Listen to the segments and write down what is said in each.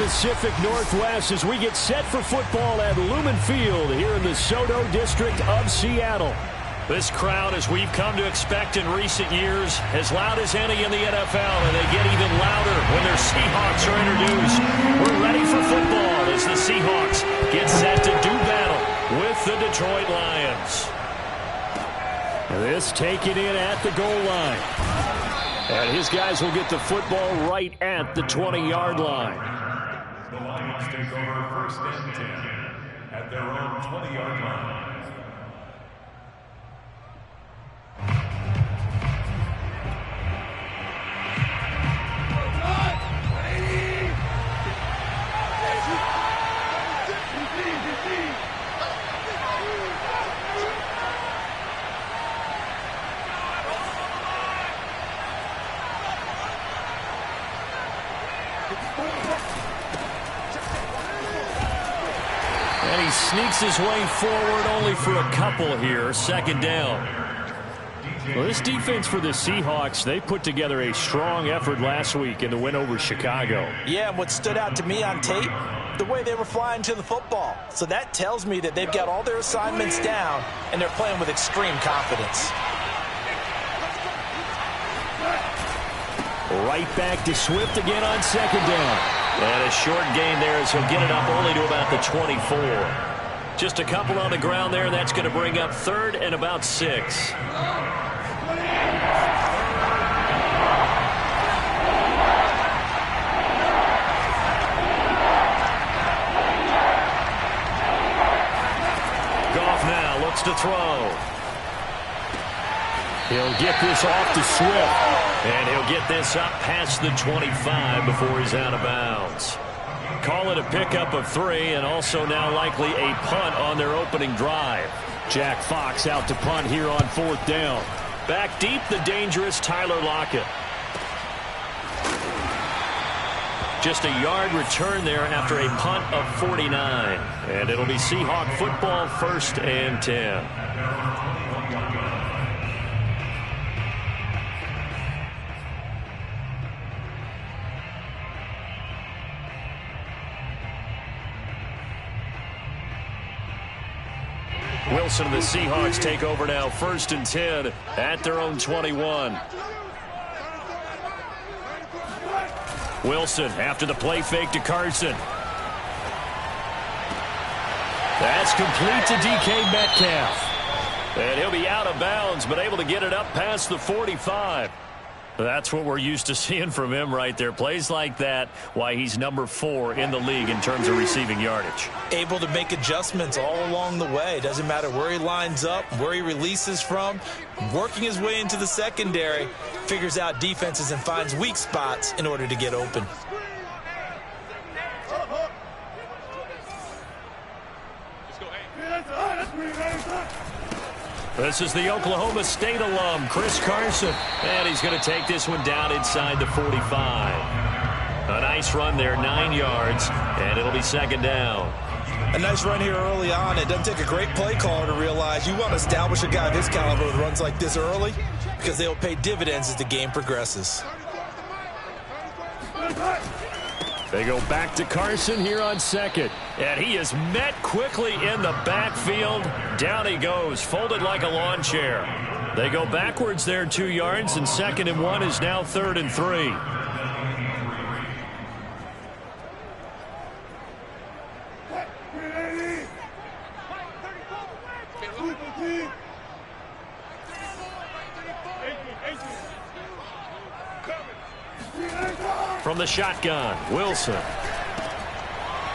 Pacific Northwest as we get set for football at Lumen Field here in the Soto District of Seattle. This crowd, as we've come to expect in recent years, as loud as any in the NFL, and they get even louder when their Seahawks are introduced. We're ready for football as the Seahawks get set to do battle with the Detroit Lions. This taken in at the goal line. And his guys will get the football right at the 20-yard line. The Lions take over first and 10 at their own 20-yard line. And he sneaks his way forward only for a couple here. Second down. Well, this defense for the Seahawks, they put together a strong effort last week in the win over Chicago. Yeah, and what stood out to me on tape, the way they were flying to the football. So that tells me that they've got all their assignments down, and they're playing with extreme confidence. Right back to Swift again on second down. And a short gain there as he'll get it up only to about the 24. Just a couple on the ground there. That's going to bring up third and about 6. Goff now looks to throw. He'll get this off to Swift. And he'll get this up past the 25 before he's out of bounds. Call it a pickup of 3, and also now likely a punt on their opening drive. Jack Fox out to punt here on 4th down. Back deep, the dangerous Tyler Lockett. Just a yard return there after a punt of 49. And it'll be Seahawk football, 1st and 10. Wilson and the Seahawks take over now, 1st and 10 at their own 21. Wilson after the play fake to Carson. That's complete to DK Metcalf. And he'll be out of bounds, but able to get it up past the 45. That's what we're used to seeing from him right there. Plays like that, why he's number 4 in the league in terms of receiving yardage. Able to make adjustments all along the way. Doesn't matter where he lines up, where he releases from. Working his way into the secondary, figures out defenses and finds weak spots in order to get open. This is the Oklahoma State alum, Chris Carson. And he's going to take this one down inside the 45. A nice run there, 9 yards, and it'll be 2nd down. A nice run here early on. It doesn't take a great play caller to realize you want to establish a guy of his caliber with runs like this early because they'll pay dividends as the game progresses. They go back to Carson here on 2nd. And he is met quickly in the backfield. Down he goes, folded like a lawn chair. They go backwards there 2 yards, and 2nd and 1 is now 3rd and 3. From the shotgun, Wilson.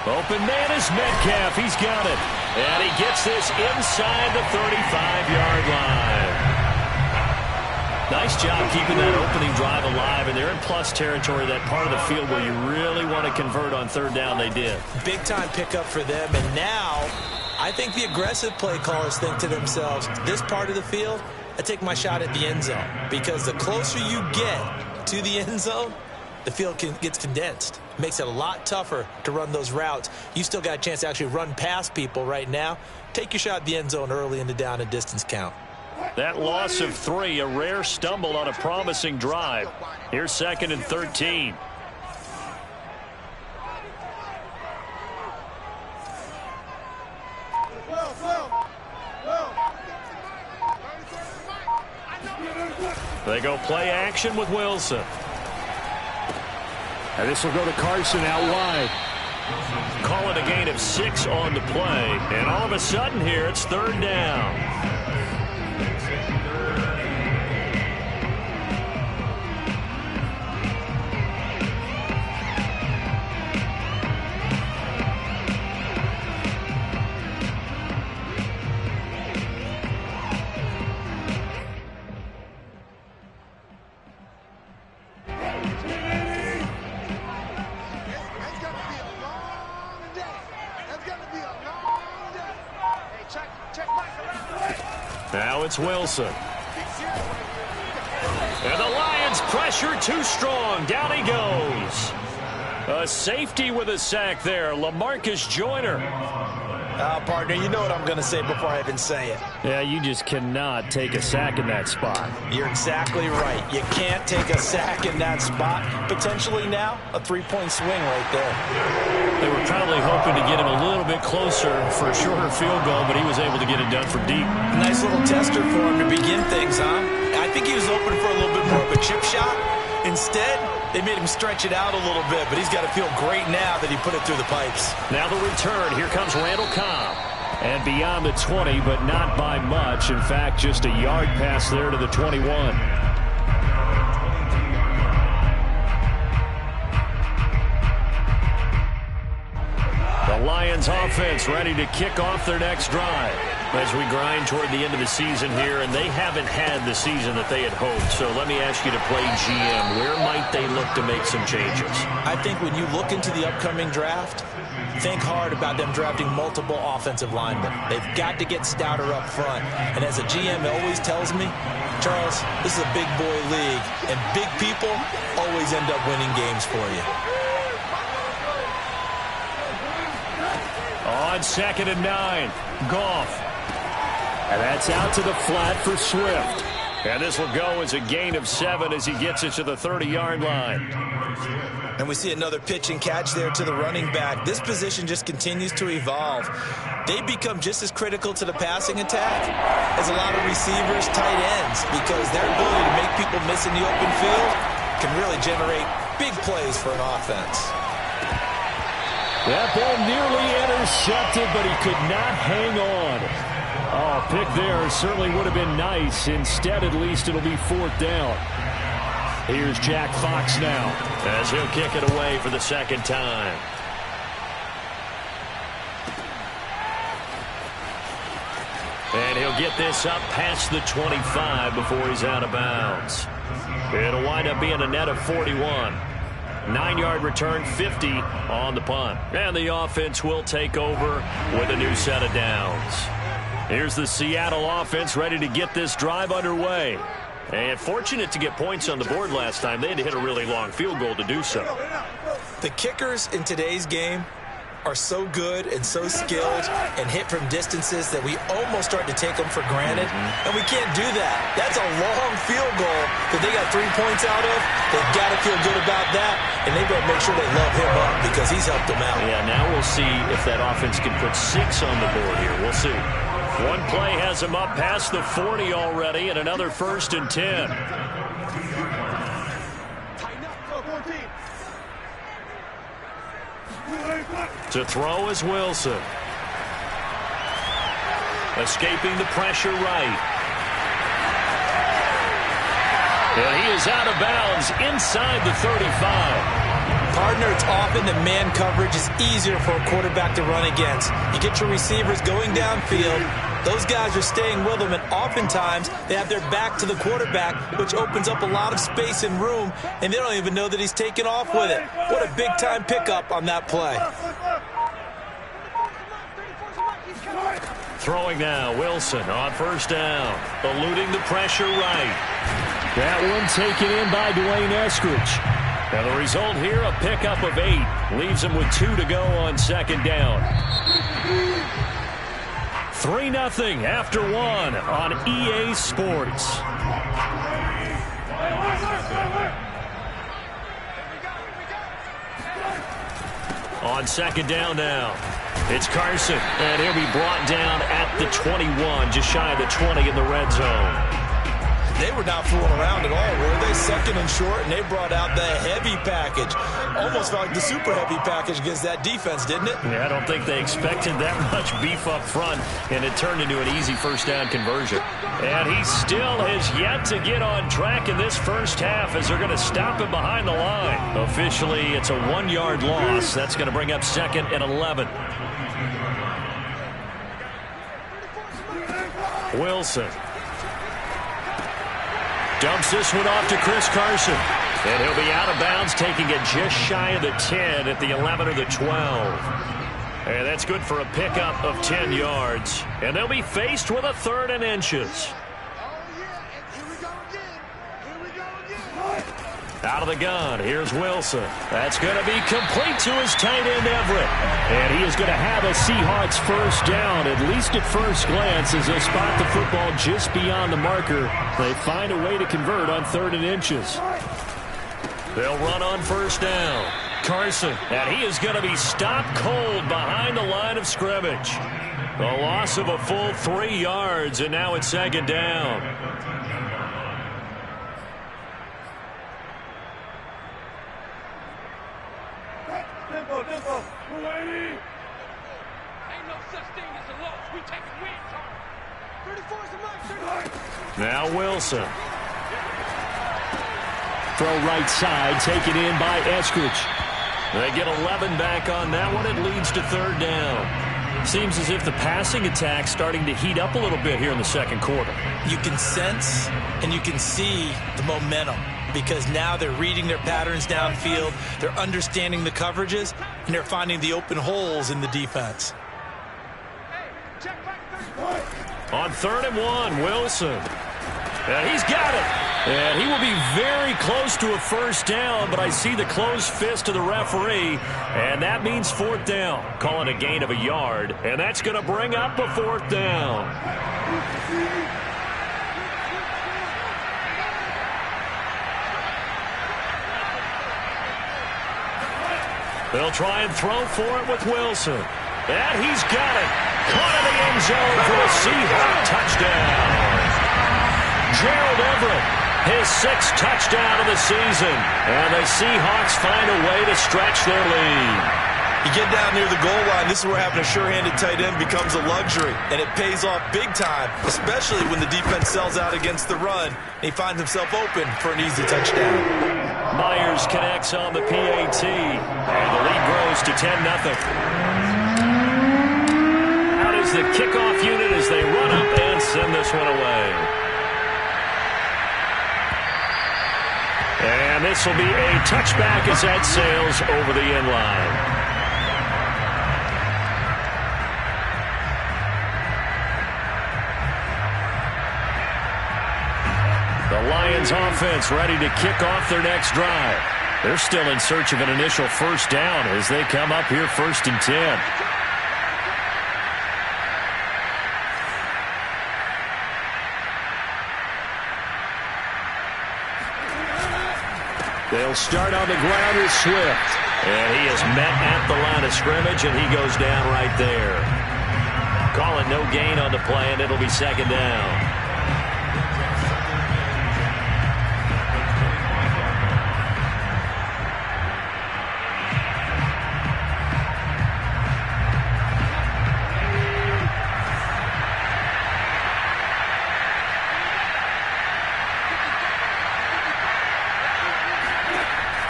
Open man is Metcalf. He's got it. And he gets this inside the 35-yard line. Nice job keeping that opening drive alive. And they're in plus territory, that part of the field where you really want to convert on 3rd down. They did. Big-time pickup for them. And now I think the aggressive play callers think to themselves, this part of the field, I take my shot at the end zone. Because the closer you get to the end zone, the field gets condensed. Makes it a lot tougher to run those routes. You still got a chance to actually run past people right now. Take your shot at the end zone early in the down and distance count. That loss of 3, a rare stumble on a promising drive. Here's 2nd and 13. They go play action with Wilson. And this will go to Carson out wide. Call it a gain of 6 on the play. And all of a sudden here, it's 3rd down. Now it's Wilson. And the Lions pressure too strong. Down he goes. A safety with a sack there. LaMarcus Joyner. Partner, you know what I'm going to say before I even say it. Yeah, you just cannot take a sack in that spot. You're exactly right. You can't take a sack in that spot. Potentially now, a 3-point swing right there. They were probably hoping to get him a little bit closer for a shorter field goal, but he was able to get it done from deep. Nice little tester for him to begin things, huh? I think he was open for a little bit more of a chip shot. Instead, they made him stretch it out a little bit, but he's got to feel great now that he put it through the pipes. Now the return. Here comes Randall Cobb. And beyond the 20, but not by much. In fact, just a yard pass there to the 21. The Lions offense ready to kick off their next drive as we grind toward the end of the season here, and they haven't had the season that they had hoped. So let me ask you to play GM. Where might they look to make some changes? I think when you look into the upcoming draft, think hard about them drafting multiple offensive linemen. They've got to get stouter up front. And as a GM always tells me, Charles, this is a big boy league, and big people always end up winning games for you. On 2nd and 9, Goff. And that's out to the flat for Swift. And this will go as a gain of 7 as he gets it to the 30-yard line. And we see another pitch and catch there to the running back. This position just continues to evolve. They become just as critical to the passing attack as a lot of receivers, tight ends, because their ability to make people miss in the open field can really generate big plays for an offense. That ball nearly intercepted, but he could not hang on. Oh, pick there certainly would have been nice. Instead, at least it'll be 4th down. Here's Jack Fox now as he'll kick it away for the 2nd time. And he'll get this up past the 25 before he's out of bounds. It'll wind up being a net of 41. 9-yard return, 50 on the punt. And the offense will take over with a new set of downs. Here's the Seattle offense ready to get this drive underway. And fortunate to get points on the board last time. They had to hit a really long field goal to do so. The kickers in today's game are so good and so skilled and hit from distances that we almost start to take them for granted. And we can't do that. That's a long field goal that they got 3 points out of. They've got to feel good about that, and they better make sure they love him up because he's helped them out. Yeah, now we'll see if that offense can put 6 on the board here. We'll see. One play has him up past the 40 already, and another 1st and 10. To throw is Wilson. Escaping the pressure right. And he is out of bounds inside the 35. Partner, it's often that man coverage is easier for a quarterback to run against. You get your receivers going downfield. Those guys are staying with them, and oftentimes they have their back to the quarterback, which opens up a lot of space and room, and they don't even know that he's taken off with it. What a big-time pickup on that play. Throwing now, Wilson on 1st down, eluding the pressure right. That one taken in by Dwayne Eskridge. Now the result here, a pickup of 8. Leaves him with 2 to go on 2nd down. 3-0 after 1 on EA Sports. On 2nd down now, it's Carson, and he'll be brought down at the 21, just shy of the 20 in the red zone. They were not fooling around at all, were they? Second and short, and they brought out the heavy package. Almost felt like the super heavy package against that defense, didn't it? Yeah, I don't think they expected that much beef up front, and it turned into an easy first down conversion. And he still has yet to get on track in this first half as they're going to stop him behind the line. Officially, it's a 1-yard loss. That's going to bring up 2nd and 11. Wilson dumps this one off to Chris Carson. And he'll be out of bounds, taking it just shy of the 10 at the 11 or the 12. And that's good for a pickup of 10 yards. And they'll be faced with a 3rd and inches. Out of the gun, here's Wilson. That's going to be complete to his tight end, Everett. And he is going to have a Seahawks first down, at least at first glance, as they spot the football just beyond the marker. They find a way to convert on 3rd and inches. They'll run on first down. Carson, and he is going to be stopped cold behind the line of scrimmage. A loss of a full 3 yards, and now it's 2nd down. Now Wilson. Throw right side, taken in by Eskridge. They get 11 back on that one. It leads to 3rd down. Seems as if the passing attack's starting to heat up a little bit here in the second quarter. You can sense and you can see the momentum because now they're reading their patterns downfield, they're understanding the coverages, and they're finding the open holes in the defense. On 3rd and 1, Wilson. And he's got it. And he will be very close to a first down, but I see the closed fist of the referee, and that means 4th down. Calling a gain of a yard, and that's going to bring up a 4th down. They'll try and throw for it with Wilson. And he's got it. Caught in the end zone for a Seahawk touchdown. Gerald Everett, his 6th touchdown of the season. And the Seahawks find a way to stretch their lead. You get down near the goal line, this is where having a sure-handed tight end becomes a luxury. And it pays off big time, especially when the defense sells out against the run. And he finds himself open for an easy touchdown. Myers connects on the PAT. And the lead grows to 10-0. Out is the kickoff unit as they run up and send this one away. And this will be a touchback as that sails over the end line. The Lions offense ready to kick off their next drive. They're still in search of an initial first down as they come up here 1st and 10. They'll start on the ground with Swift. And he is met at the line of scrimmage, and he goes down right there. Call it no gain on the play, and it'll be 2nd down.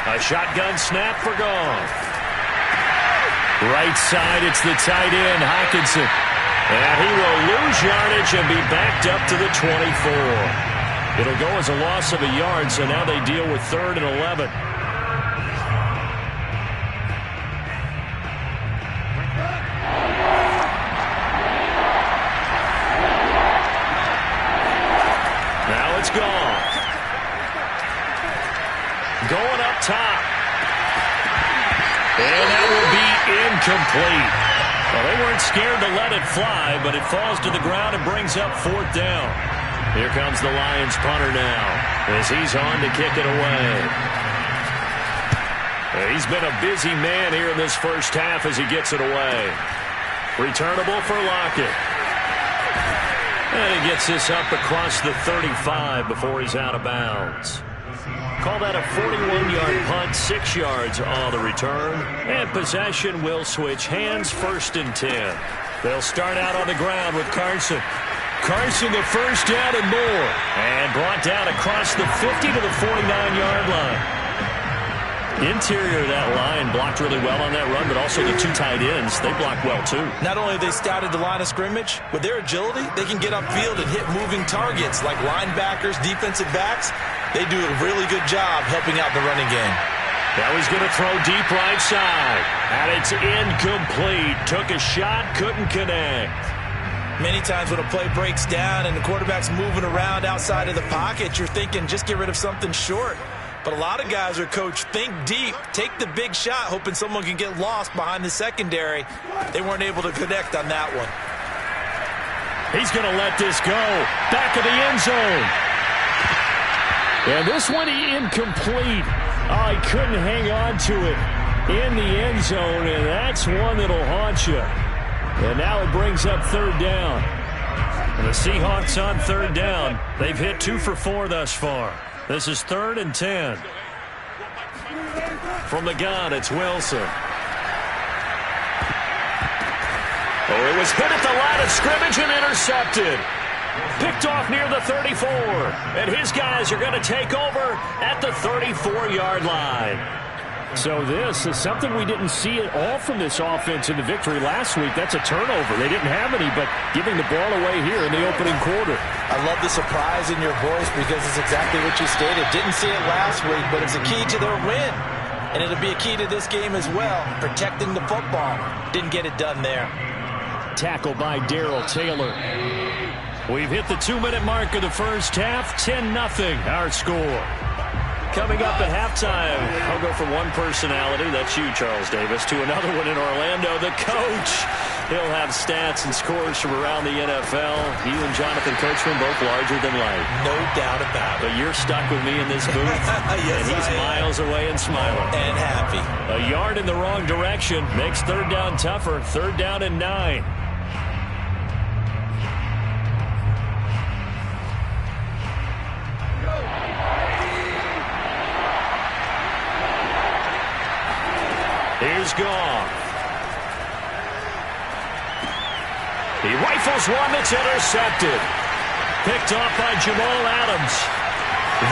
A shotgun snap for Goff. Right side, it's the tight end, Hockenson. And he will lose yardage and be backed up to the 24. It'll go as a loss of a yard, so now they deal with 3rd and 11. Now it's Goff. Going up top. And that will be incomplete. Well, they weren't scared to let it fly, but it falls to the ground and brings up 4th down. Here comes the Lions punter now as he's on to kick it away. He's been a busy man here in this first half as he gets it away. Returnable for Lockett. And he gets this up across the 35 before he's out of bounds. Call that a 41-yard punt, 6 yards on the return. And possession will switch hands, 1st and 10. They'll start out on the ground with Carson. Carson, the first down and more. And brought down across the 50 to the 49-yard line. Interior of that line blocked really well on that run, but also the 2 tight ends, they blocked well too. Not only have they scouted the line of scrimmage, with their agility, they can get upfield and hit moving targets like linebackers, defensive backs. They do a really good job helping out the running game. Now he's going to throw deep right side. And it's incomplete. Took a shot, couldn't connect. Many times when a play breaks down and the quarterback's moving around outside of the pocket, you're thinking just get rid of something short. But a lot of guys are coached, think deep, take the big shot, hoping someone can get lost behind the secondary. They weren't able to connect on that one. He's going to let this go. Back of the end zone. And this one incomplete. Oh, he couldn't hang on to it in the end zone, and that's one that'll haunt you. And now it brings up 3rd down. And the Seahawks on 3rd down. They've hit 2 for 4 thus far. This is 3rd and 10. From the gun, it's Wilson. Oh, it was hit at the line of scrimmage and intercepted. Picked off near the 34. And his guys are going to take over at the 34-yard line. So this is something we didn't see at all from this offense in the victory last week. That's a turnover. They didn't have any, but giving the ball away here in the opening quarter. I love the surprise in your voice because it's exactly what you stated. Didn't see it last week, but it's a key to their win. And it'll be a key to this game as well, protecting the football. Didn't get it done there. Tackle by Darrell Taylor. We've hit the 2-minute mark of the first half. 10-0 our score. Coming up at halftime, I'll go from one personality, that's you, Charles Davis, to another one in Orlando, the coach. He'll have stats and scores from around the NFL. You and Jonathan Coachman both larger than life. No doubt about it. But you're stuck with me in this booth, yes, and he's miles away and smiling. And happy. A yard in the wrong direction makes 3rd down tougher. 3rd down and 9. Here's Goff. He rifles one that's intercepted. Picked off by Jamal Adams.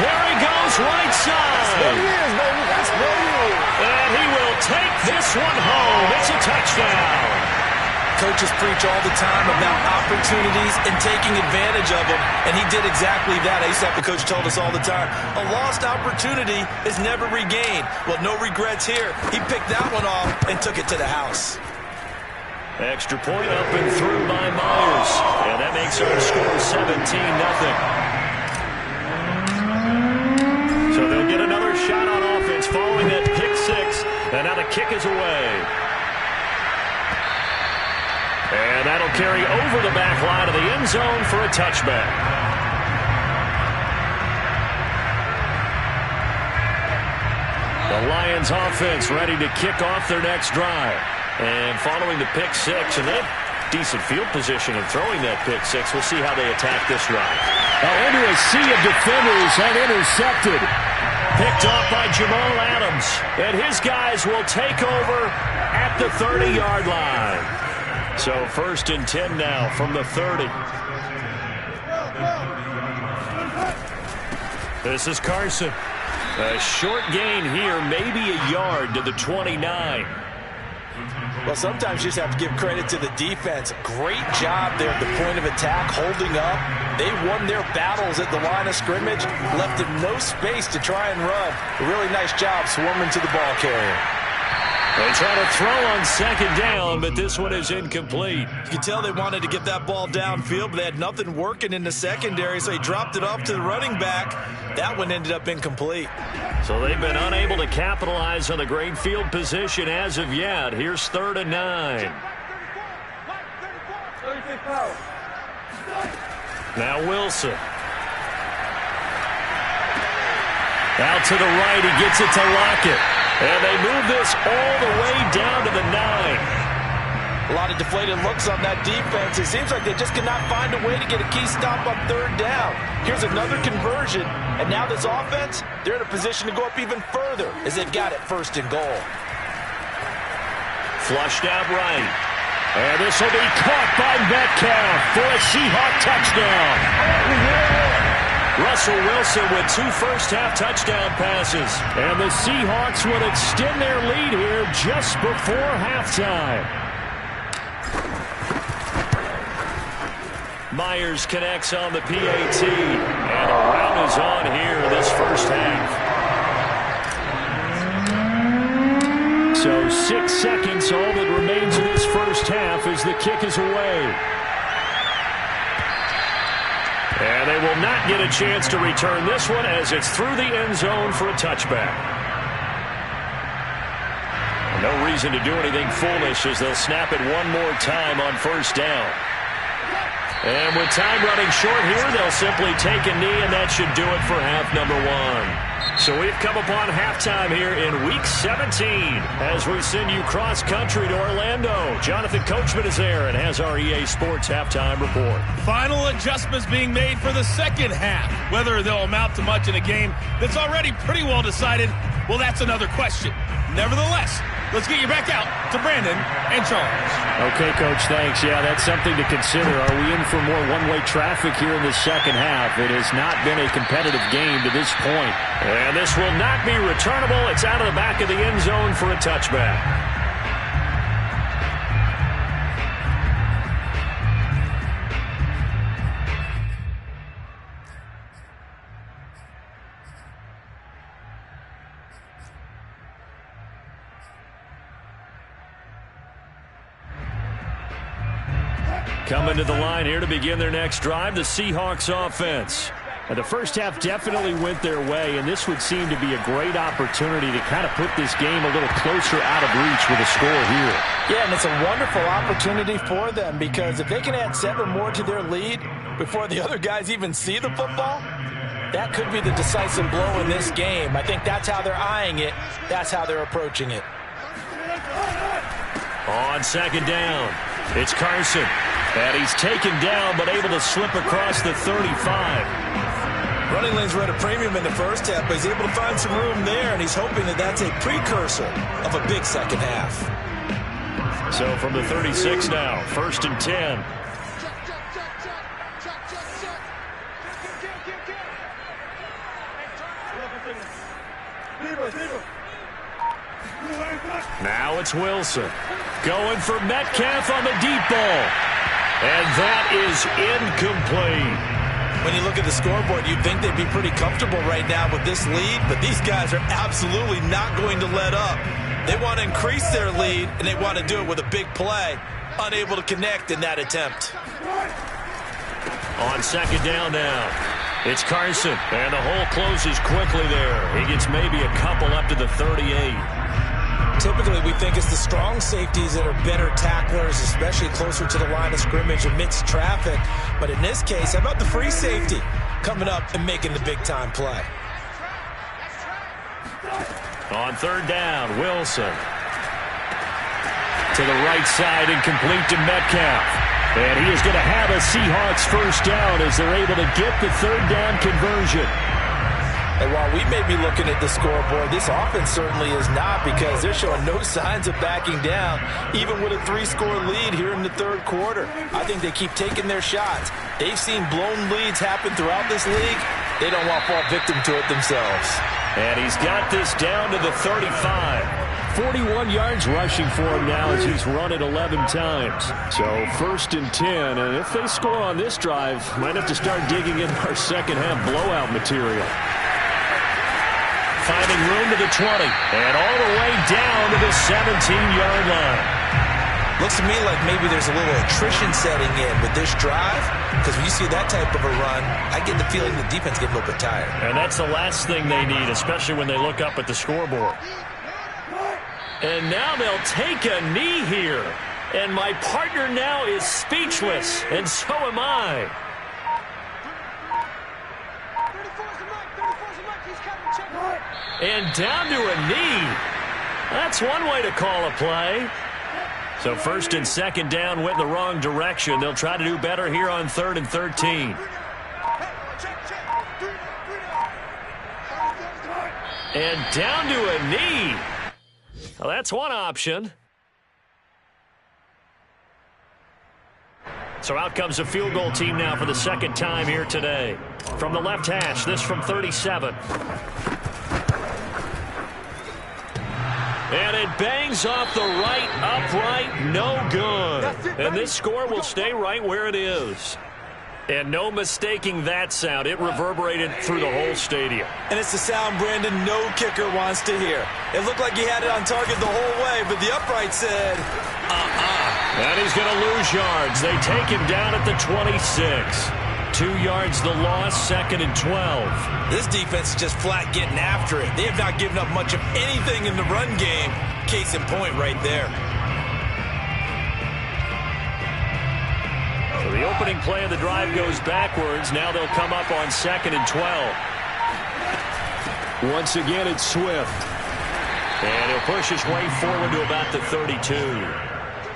There he goes, right side. That's what it is, baby. That's what it is. And he will take this one home. It's a touchdown. Coaches preach all the time about opportunities and taking advantage of them, and he did exactly that. I used to have the coach told us all the time, a lost opportunity is never regained. Well, no regrets here. He picked that one off and took it to the house. Extra point up and through by Myers, and that makes our score 17-0. So they'll get another shot on offense following that pick 6, and now the kick is away. And that'll carry over the back line of the end zone for a touchback. The Lions offense ready to kick off their next drive. And following the pick 6, and that decent field position of throwing that pick 6, we'll see how they attack this drive. Now into a sea of defenders and intercepted. Picked off by Jamal Adams. And his guys will take over at the 30-yard line. So 1st and 10 now from the 30. This is Carson. A short gain here, maybe a yard to the 29. Well, sometimes you just have to give credit to the defense. Great job there at the point of attack, holding up. They won their battles at the line of scrimmage, left them no space to try and run. A really nice job swarming to the ball carrier. They try to throw on 2nd down, but this one is incomplete. You can tell they wanted to get that ball downfield, but they had nothing working in the secondary, so he dropped it off to the running back. That one ended up incomplete. So they've been unable to capitalize on the great field position as of yet. Here's 3rd and 9. Now Wilson. Out to the right, he gets it to Lockett. And they move this all the way down to the 9. A lot of deflated looks on that defense. It seems like they just cannot find a way to get a key stop on third down. Here's another conversion, and now this offense, they're in a position to go up even further as they've got it first and goal. Flushed out right. And this will be caught by Metcalf for a Seahawk touchdown. Russell Wilson with 2 first-half touchdown passes. And the Seahawks would extend their lead here just before halftime. Myers connects on the PAT. And a rout is on here this first half. So 6 seconds, all that remains in this first half as the kick is away. And they will not get a chance to return this one as it's through the end zone for a touchback. No reason to do anything foolish as they'll snap it one more time on first down. And with time running short here, they'll simply take a knee, and that should do it for half number 1. So we've come upon halftime here in Week 17 as we send you cross-country to Orlando. Jonathan Coachman is there and has our EA Sports halftime report. Final adjustments being made for the second half. Whether they'll amount to much in a game that's already pretty well decided, well, that's another question. Nevertheless, let's get you back out to Brandon and Charles. Okay, Coach, thanks. Yeah, that's something to consider. Are we in for more one-way traffic here in the second half? It has not been a competitive game to this point. And this will not be returnable. It's out of the back of the end zone for a touchback. Coming to the line here to begin their next drive, the Seahawks offense. And the first half definitely went their way, and this would seem to be a great opportunity to kind of put this game a little closer out of reach with a score here. Yeah, and it's a wonderful opportunity for them because if they can add 7 more to their lead before the other guys even see the football, that could be the decisive blow in this game. I think that's how they're eyeing it. That's how they're approaching it. On second down, it's Carson. And he's taken down but able to slip across the 35. Running lanes were at a premium in the first half, but he's able to find some room there, and he's hoping that that's a precursor of a big second half. So from the 36 now, 1st and 10. Now it's Wilson. Going for Metcalf on the deep ball. And that is incomplete. When you look at the scoreboard, you'd think they'd be pretty comfortable right now with this lead, but these guys are absolutely not going to let up. They want to increase their lead, and they want to do it with a big play. Unable to connect in that attempt. On second down now, it's Carson, and the hole closes quickly there. He gets maybe a couple up to the 38. Typically, we think it's the strong safeties that are better tacklers, especially closer to the line of scrimmage amidst traffic. But in this case, how about the free safety coming up and making the big-time play? On third down, Wilson. To the right side and complete to Metcalf. And he is going to have a Seahawks first down as they're able to get the third down conversion. And while we may be looking at the scoreboard, this offense certainly is not because they're showing no signs of backing down, even with a 3-score lead here in the third quarter. I think they keep taking their shots. They've seen blown leads happen throughout this league. They don't want to fall victim to it themselves. And he's got this down to the 35. 41 yards rushing for him now as he's run it 11 times. So 1st and 10, and if they score on this drive, might have to start digging in our second half blowout material. Finding room to the 20, and all the way down to the 17-yard line. Looks to me like maybe there's a little attrition setting in with this drive, because when you see that type of a run, I get the feeling the defense getting a little bit tired. And that's the last thing they need, especially when they look up at the scoreboard. And now they'll take a knee here. And my partner now is speechless, and so am I. And down to a knee. That's one way to call a play. So first and second down went in the wrong direction. They'll try to do better here on 3rd and 13. And down to a knee. Well, that's one option. So out comes a field goal team now for the second time here today. From the left hash, this from 37. And it bangs off the right upright, no good. And this score will stay right where it is. And no mistaking that sound. It reverberated through the whole stadium. And it's the sound, Brandon, no kicker wants to hear. It looked like he had it on target the whole way, but the upright said, And he's going to lose yards. They take him down at the 26. 2 yards the loss, 2nd and 12. This defense is just flat getting after it. They have not given up much of anything in the run game. Case in point right there. So the opening play of the drive goes backwards. Now they'll come up on 2nd and 12. Once again, it's Swift. And he'll push his way forward to about the 32.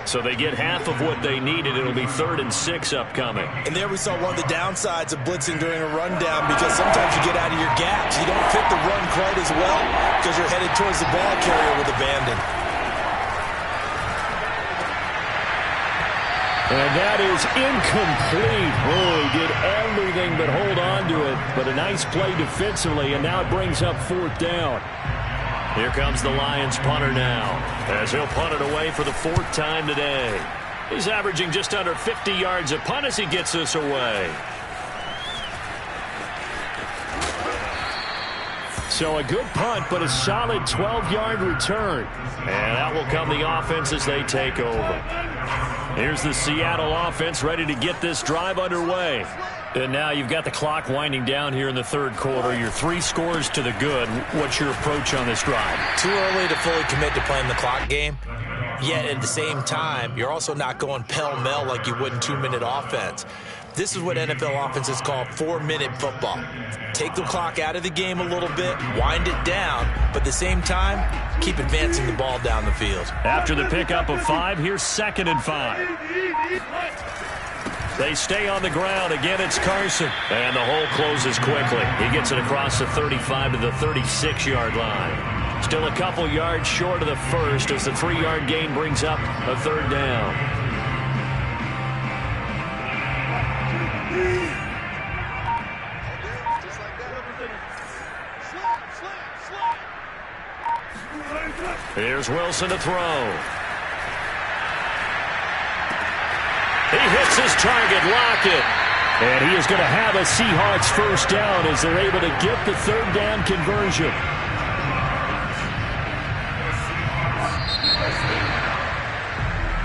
So they get half of what they needed. It'll be 3rd and 6 upcoming. And there we saw one of the downsides of blitzing during a rundown, because sometimes you get out of your gaps. You don't fit the run quite as well because you're headed towards the ball carrier with abandon. And that is incomplete. Oh, he did everything but hold on to it. But a nice play defensively, and now it brings up 4th down. Here comes the Lions punter now, as he'll punt it away for the 4th time today. He's averaging just under 50 yards a punt as he gets this away. So a good punt, but a solid 12-yard return. And out will come the offense as they take over. Here's the Seattle offense ready to get this drive underway. And now you've got the clock winding down here in the 3rd quarter. You're 3 scores to the good. What's your approach on this drive? Too early to fully commit to playing the clock game. Yet at the same time, you're also not going pell-mell like you would in 2-minute offense. This is what NFL offenses call 4-minute football. Take the clock out of the game a little bit, wind it down, but at the same time, keep advancing the ball down the field. After the pickup of 5, here's 2nd and 5. They stay on the ground. Again, it's Carson. And the hole closes quickly. He gets it across the 35 to the 36-yard line. Still a couple yards short of the first as the 3-yard gain brings up a 3rd down. Here's Wilson to throw. He hits his target, Lockett. And he is going to have a Seahawks first down as they're able to get the 3rd down conversion.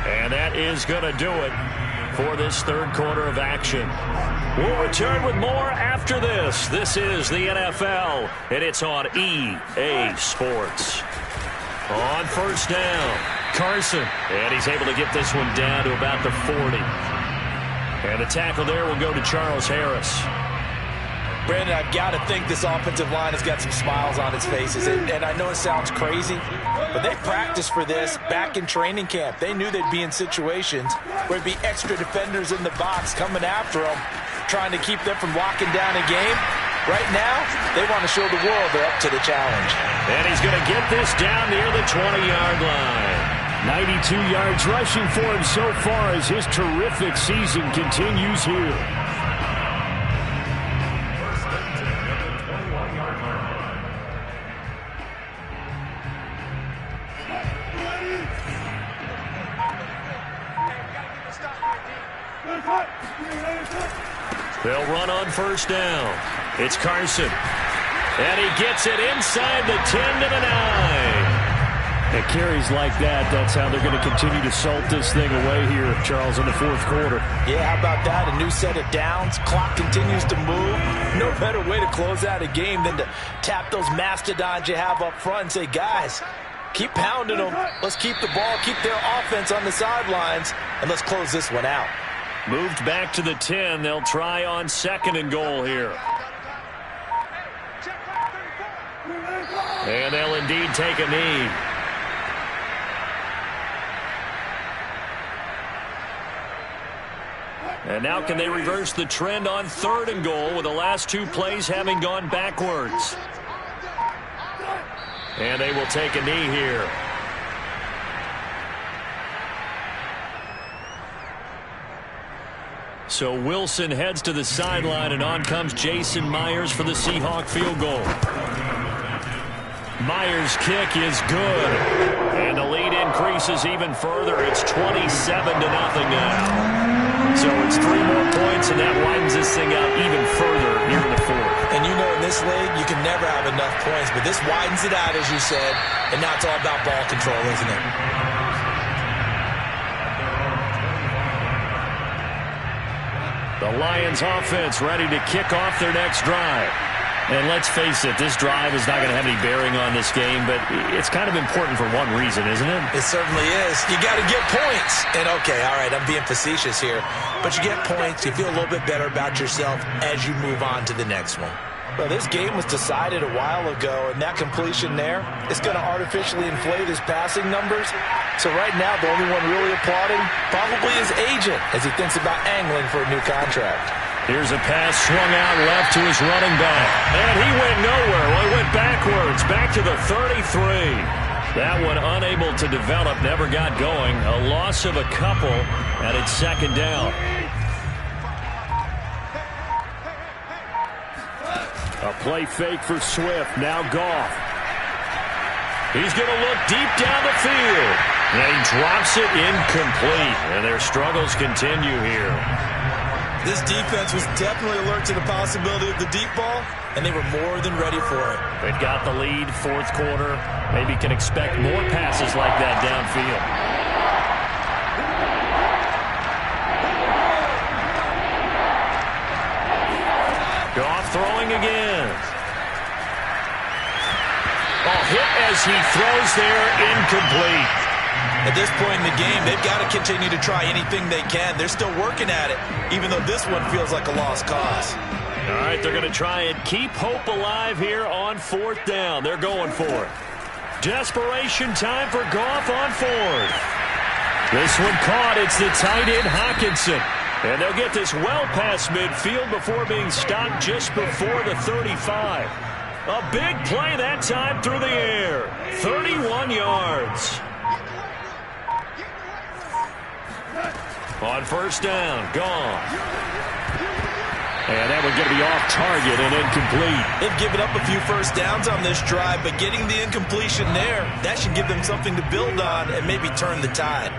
And that is going to do it for this 3rd quarter of action. We'll return with more after this. This is the NFL, and it's on EA Sports. On first down, Carson. And he's able to get this one down to about the 40. And the tackle there will go to Charles Harris. Brandon, I've got to think this offensive line has got some smiles on its faces. And I know it sounds crazy, but they practiced for this back in training camp. They knew they'd be in situations where there'd be extra defenders in the box coming after them, trying to keep them from locking down a game. Right now, they want to show the world they're up to the challenge. And he's going to get this down near the 20-yard line. 92 yards rushing for him so far as his terrific season continues here. They'll run on first down. It's Carson. And he gets it inside the 10 to the 9. It carries like that. That's how they're going to continue to salt this thing away here, Charles, in the 4th quarter. Yeah, how about that? A new set of downs. Clock continues to move. No better way to close out a game than to tap those mastodons you have up front and say, guys, keep pounding them. Let's keep the ball, keep their offense on the sidelines, and let's close this one out. Moved back to the 10. They'll try on 2nd and goal here. And they'll indeed take a knee. And now can they reverse the trend on 3rd and goal with the last 2 plays having gone backwards? And they will take a knee here. So Wilson heads to the sideline, and on comes Jason Myers for the Seahawk field goal. Myers' kick is good. And the lead increases even further. It's 27-0 now. So it's 3 more points, and that widens this thing out even further here in the 4th. And you know, in this league, you can never have enough points, but this widens it out, as you said, and now it's all about ball control, isn't it? The Lions offense ready to kick off their next drive. And let's face it, this drive is not going to have any bearing on this game, but it's kind of important for one reason, isn't it? It certainly is. You got to get points. And, okay, all right, I'm being facetious here, but you get points, you feel a little bit better about yourself as you move on to the next one. Well, this game was decided a while ago, and that completion there is going to artificially inflate his passing numbers. So right now, the only one really applauding probably his agent as he thinks about angling for a new contract. Here's a pass swung out left to his running back. And he went nowhere. Well, he went backwards, back to the 33. That one unable to develop, never got going. A loss of a couple, and it's 2nd down. A play fake for Swift. Now Goff. He's going to look deep down the field. And he drops it incomplete. And their struggles continue here. This defense was definitely alert to the possibility of the deep ball, and they were more than ready for it. They've got the lead, 4th quarter. Maybe can expect more passes like that downfield. Goff throwing again. Oh, hit as he throws there, incomplete. At this point in the game, they've got to continue to try anything they can. They're still working at it, even though this one feels like a lost cause. All right, they're going to try and keep hope alive here on 4th down. They're going for it. Desperation time for Goff on 4th. This one caught. It's the tight end, Hockenson. And they'll get this well past midfield before being stopped just before the 35. A big play that time through the air. 31 yards. On 1st down, gone. And that one going to be off target and incomplete. They've given up a few 1st downs on this drive, but getting the incompletion there, that should give them something to build on and maybe turn the tide.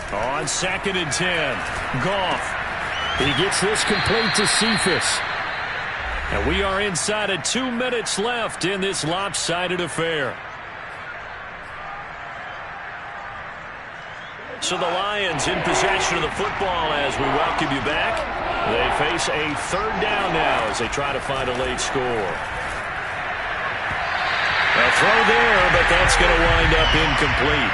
On 2nd and 10, Goff. He gets this complete to Cephas. And we are inside of 2 minutes left in this lopsided affair. So the Lions in possession of the football as we welcome you back. They face a 3rd down now as they try to find a late score. A throw there, but that's going to wind up incomplete.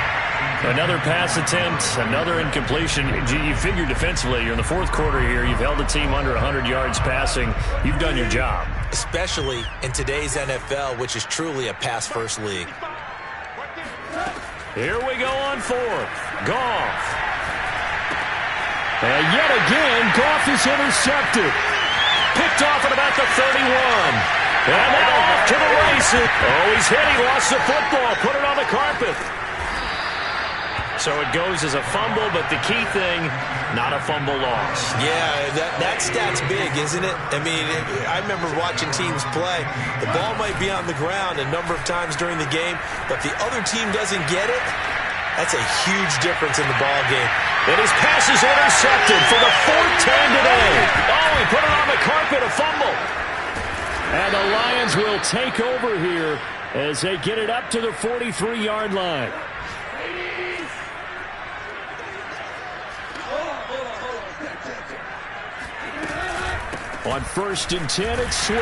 Another pass attempt, another incompletion. You figure defensively, you're in the 4th quarter here. You've held the team under 100 yards passing. You've done your job. Especially in today's NFL, which is truly a pass-first league. Here we go on 4th. Goff. And yet again, Goff is intercepted. Picked off at about the 31. And now off to the races. Oh, he's hit. He lost the football. Put it on the carpet. So it goes as a fumble, but the key thing, not a fumble loss. Yeah, that stat's big, isn't it? I mean, I remember watching teams play. The ball might be on the ground a number of times during the game, but the other team doesn't get it. That's a huge difference in the ball game. And his pass is intercepted for the 4th time today. Oh, he put it on the carpet, a fumble. And the Lions will take over here as they get it up to the 43-yard line. On 1st and 10, it's Swift.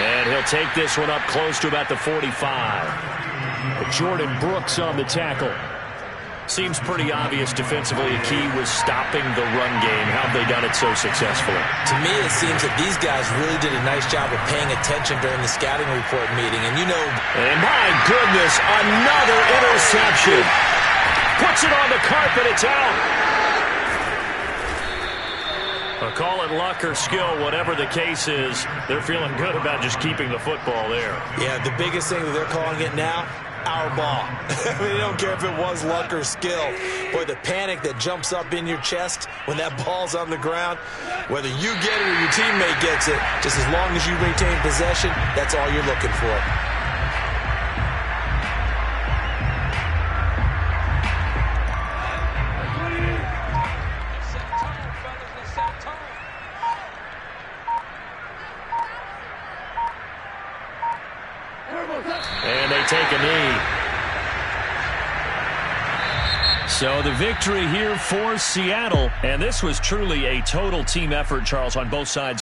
And he'll take this one up close to about the 45. Jordan Brooks on the tackle. Seems pretty obvious defensively a key was stopping the run game. How have they done it so successfully? To me, it seems that these guys really did a nice job of paying attention during the scouting report meeting. And you know... And my goodness, another interception. Puts it on the carpet, it's out. Well, call it luck or skill, whatever the case is, they're feeling good about just keeping the football there. Yeah, the biggest thing that they're calling it now, our ball. They don't care if it was luck or skill. Boy, the panic that jumps up in your chest when that ball's on the ground, whether you get it or your teammate gets it, just as long as you retain possession, that's all you're looking for. And they take a knee. So the victory here for Seattle. And this was truly a total team effort, Charles, on both sides.